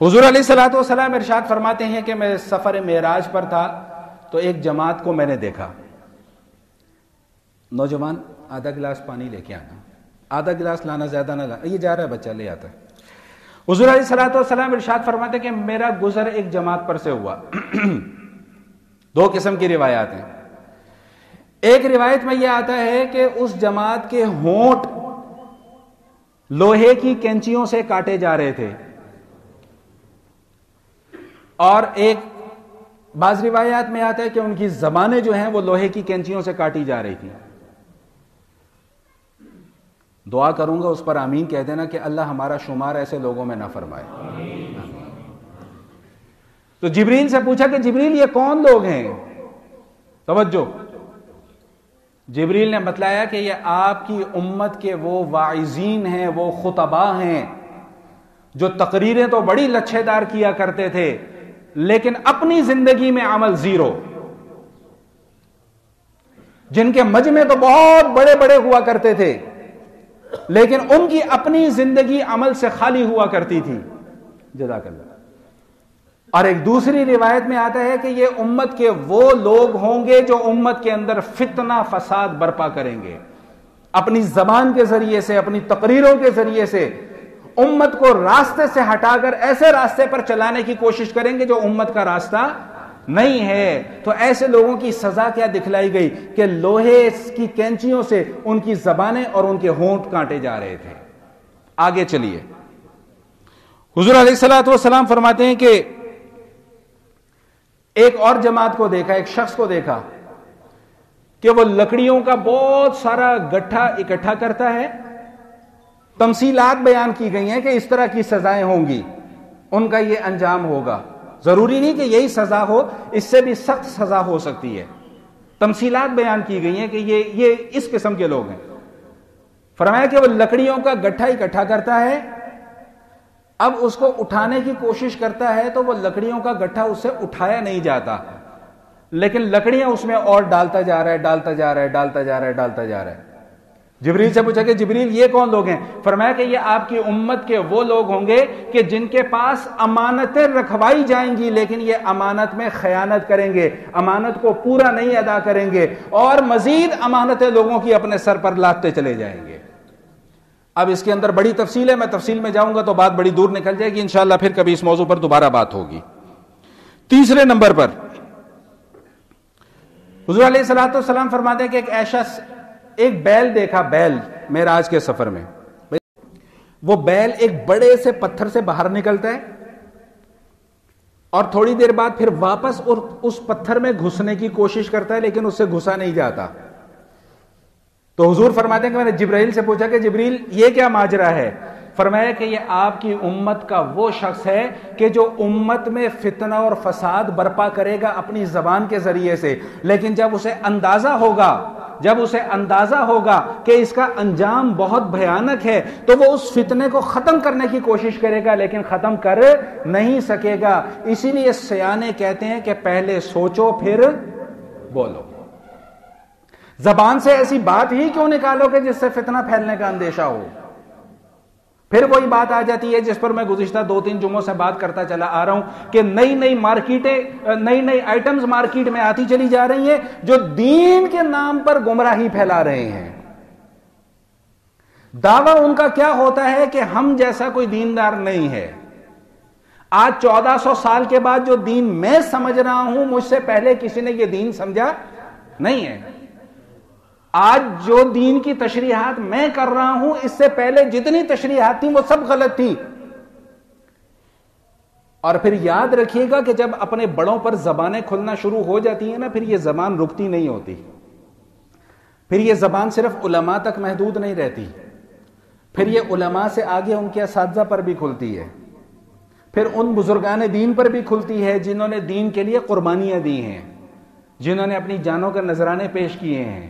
حضور علیہ الصلوۃ والسلام ارشاد فرماتے ہیں کہ میں سفر معراج پر تھا تو ایک جماعت کو میں نے دیکھا. نوجوان آدھا گلاس پانی لے کے آنا, آدھا گلاس لانا, زیادہ نہ لانا, یہ جا رہا ہے بچہ لے آتا ہے. حضور علیہ الصلوۃ والسلام ارشاد فرماتے ہیں کہ میرا گزر ایک جماعت پر سے ہوا. دو قسم کی روایات ہیں. ایک روایت میں یہ آتا ہے کہ اس جماعت کے ہونٹ لوہے کی کینچیوں سے کاٹے جا رہے تھے, اور ایک بعض روایات میں آتا ہے کہ ان کی زبانیں جو ہیں وہ لوہے کی کینچیوں سے کاٹی جا رہی تھی. دعا کروں گا اس پر آمین کہہ دینا کہ اللہ ہمارا شمار ایسے لوگوں میں نہ فرمائے. تو جبریل سے پوچھا کہ جبریل یہ کون لوگ ہیں؟ توجہ, جبریل نے بتلایا کہ یہ آپ کی امت کے وہ واعظین ہیں, وہ خطباء ہیں جو تقریریں تو بڑی لچھے دار کیا کرتے تھے لیکن اپنی زندگی میں عمل زیرو, جن کے مجمع تو بہت بڑے بڑے ہوا کرتے تھے لیکن ان کی اپنی زندگی عمل سے خالی ہوا کرتی تھی. جزاک اللہ. اور ایک دوسری روایت میں آتا ہے کہ یہ امت کے وہ لوگ ہوں گے جو امت کے اندر فتنہ فساد برپا کریں گے, اپنی زبان کے ذریعے سے, اپنی تقریروں کے ذریعے سے امت کو راستے سے ہٹا کر ایسے راستے پر چلانے کی کوشش کریں گے جو امت کا راستہ نہیں ہے. تو ایسے لوگوں کی سزا کیا دکھلائی گئی کہ لوہے کی کینچیوں سے ان کی زبانیں اور ان کے ہونٹ کاٹے جا رہے تھے. آگے چلیے. حضور علیہ الصلوۃ والسلام فرماتے ہیں کہ ایک اور جماعت کو دیکھا, ایک شخص کو دیکھا کہ وہ لکڑیوں کا بہت سارا گٹھا اکٹھا کرتا ہے. تمثیلات بیان کی گئی ہیں کہ اس طرح کی سزائیں ہوں گی, ان کا یہ انجام ہوگا. ضروری نہیں کہ یہی سزا ہو, اس سے بھی سخت سزا ہو سکتی ہے. تمثیلات بیان کی گئی ہیں کہ یہ اس قسم کے لوگ ہیں. فرمایا کہ وہ لکڑیوں کا گٹھا اکٹھا کرتا ہے, اب اس کو اٹھانے کی کوشش کرتا ہے تو وہ لکڑیوں کا گٹھا اس سے اٹھایا نہیں جاتا, لیکن لکڑیاں اس میں اور ڈالتا جا رہا ہے, ڈالتا جا رہا ہے, ڈالتا جا رہا ہے, ڈالتا جا رہا ہے. جبریل سے پوچھا کہ جبریل یہ کون لوگ ہیں؟ فرمایا کہ یہ آپ کی امت کے وہ لوگ ہوں گے کہ جن کے پاس امانتیں رکھوائی جائیں گی لیکن یہ امانت میں خیانت کریں گے, امانت کو پورا نہیں ادا کریں گے اور مزید امانتیں لوگوں کی اپنے سر پر لادتے چلے جائیں گے. اب اس کے اندر بڑی تفصیل ہے, میں تفصیل میں جاؤں گا تو بات بڑی دور نکل جائے گی. انشاءاللہ پھر کبھی اس موضوع پر دوبارہ بات ہوگی. تیسرے نمبر پر حضور علیہ الصلوۃ والسلام فرماتے ہیں کہ ایک بیل دیکھا, بیل معراج کے سفر میں. وہ بیل ایک بڑے سے پتھر سے باہر نکلتا ہے اور تھوڑی دیر بعد پھر واپس اس پتھر میں گھسنے کی کوشش کرتا ہے لیکن اس سے گھسا نہیں جاتا. تو حضور فرماتے ہیں کہ میں نے جبرائیل سے پوچھا کہ جبریل یہ کیا ماجرا ہے؟ فرمایا کہ یہ آپ کی امت کا وہ شخص ہے کہ جو امت میں فتنہ اور فساد برپا کرے گا اپنی زبان کے ذریعے سے, لیکن جب اسے اندازہ ہوگا کہ اس کا انجام بہت بھیانک ہے تو وہ اس فتنے کو ختم کرنے کی کوشش کرے گا لیکن ختم کر نہیں سکے گا. اسی لیے سیانے کہتے ہیں کہ پہلے سوچو پھر بولو. زبان سے ایسی بات ہی کیوں نکالو کہ جس سے فتنہ پھیلنے کا اندیشہ ہو. پھر وہی بات آ جاتی ہے جس پر میں گزشتہ 2-3 جمعوں سے بات کرتا چلا آ رہا ہوں کہ نئی آئٹمز مارکیٹ میں آتی چلی جا رہی ہیں جو دین کے نام پر گمراہی پھیلا رہے ہیں. دعویٰ ان کا کیا ہوتا ہے کہ ہم جیسا کوئی دیندار نہیں ہے. آج 1400 سال کے بعد جو دین میں سمجھ رہا ہوں مجھ سے پہلے کسی نے یہ دین سمجھا نہیں ہے. آج جو دین کی تشریحات میں کر رہا ہوں اس سے پہلے جتنی تشریحات تھیں وہ سب غلط تھی. اور پھر یاد رکھیے گا کہ جب اپنے بڑوں پر زبانیں کھلنا شروع ہو جاتی ہیں نا, پھر یہ زبان رکتی نہیں ہوتی. پھر یہ زبان صرف علماء تک محدود نہیں رہتی, پھر یہ علماء سے آگے ان کے اساتذہ پر بھی کھلتی ہے, پھر ان بزرگان دین پر بھی کھلتی ہے جنہوں نے دین کے لیے قربانیاں دی ہیں, جنہوں نے اپنی جانوں کے نذرانے پیش کیے ہیں,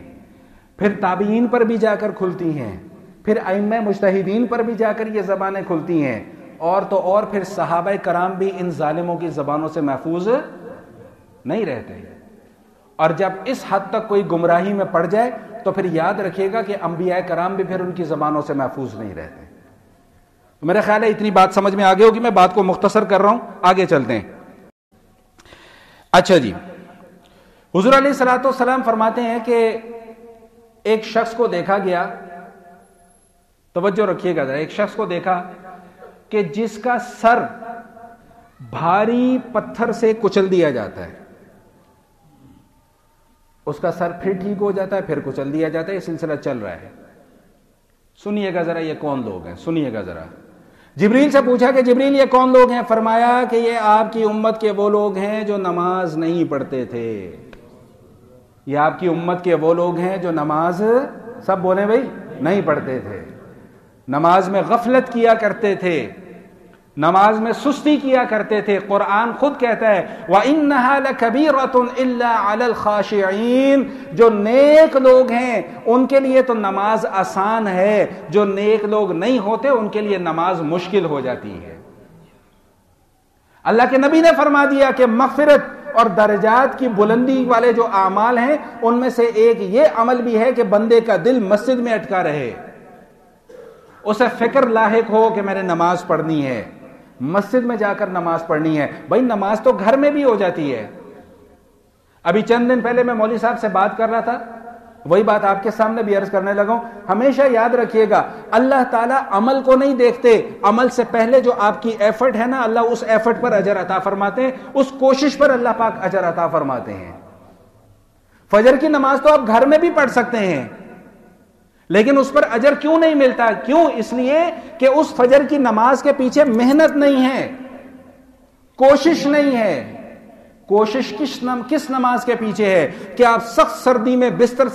پھر تابعین پر بھی جا کر کھلتی ہیں, پھر ائمہ مجتہدین پر بھی جا کر یہ زبانیں کھلتی ہیں, اور تو اور پھر صحابہ کرام بھی ان ظالموں کی زبانوں سے محفوظ نہیں رہتے. اور جب اس حد تک کوئی گمراہی میں پڑ جائے تو پھر یاد رکھیے گا کہ انبیاء کرام بھی پھر ان کی زبانوں سے محفوظ نہیں رہتے. میرا خیال ہے اتنی بات سمجھ میں آگے ہوگی، میں بات کو مختصر کر رہا ہوں، آگے چلتے ہیں۔ اچھا جی، حضور علیہ الصلوۃ والسلام فرماتے ہیں کہ ایک شخص کو دیکھا گیا، توجہ رکھیے گا ذرا، ایک شخص کو دیکھا کہ جس کا سر بھاری پتھر سے کچل دیا جاتا ہے، اس کا سر پھر ٹھیک ہو جاتا ہے، پھر کچل دیا جاتا ہے، یہ سلسلہ چل رہا ہے۔ سنیے گا ذرا یہ کون لوگ ہیں، سنیے گا ذرا۔ جبریل سے پوچھا کہ جبریل یہ کون لوگ ہیں؟ فرمایا کہ یہ آپ کی امت کے وہ لوگ ہیں جو نماز نہیں پڑھتے تھے، یہ آپ کی امت کے وہ لوگ ہیں جو نماز، سب بولیں بھائی، نہیں پڑھتے تھے، نماز میں غفلت کیا کرتے تھے، نماز میں سستی کیا کرتے تھے۔ قرآن خود کہتا ہے وَإِنَّهَا لَكَبِيرَةٌ إِلَّا عَلَى الْخَاشِعِينَ، جو نیک لوگ ہیں ان کے لیے تو نماز آسان ہے، جو نیک لوگ نہیں ہوتے ان کے لیے نماز مشکل ہو جاتی ہے۔ اللہ کے نبی نے فرما دیا کہ مغفرت اور درجات کی بلندی والے جو اعمال ہیں ان میں سے ایک یہ عمل بھی ہے کہ بندے کا دل مسجد میں اٹکا رہے، اسے فکر لاحق ہو کہ میں نے نماز پڑھنی ہے، مسجد میں جا کر نماز پڑھنی ہے۔ بھائی نماز تو گھر میں بھی ہو جاتی ہے۔ ابھی چند دن پہلے میں مولوی صاحب سے بات کر رہا تھا، وہی بات آپ کے سامنے بھی عرض کرنے لگا ہوں۔ ہمیشہ یاد رکھیے گا اللہ تعالیٰ عمل کو نہیں دیکھتے، عمل سے پہلے جو آپ کی ایفرٹ ہے نا، اللہ اس ایفرٹ پر اجر عطا فرماتے ہیں، اس کوشش پر اللہ پاک اجر عطا فرماتے ہیں۔ فجر کی نماز تو آپ گھر میں بھی پڑھ سکتے ہیں، لیکن اس پر اجر کیوں نہیں ملتا؟ کیوں؟ اس لیے کہ اس فجر کی نماز کے پیچھے محنت نہیں ہے، کوشش نہیں ہے۔ کوشش کس نماز کے پیچھے ہے کہ آپ سخت سردی میں بستر سے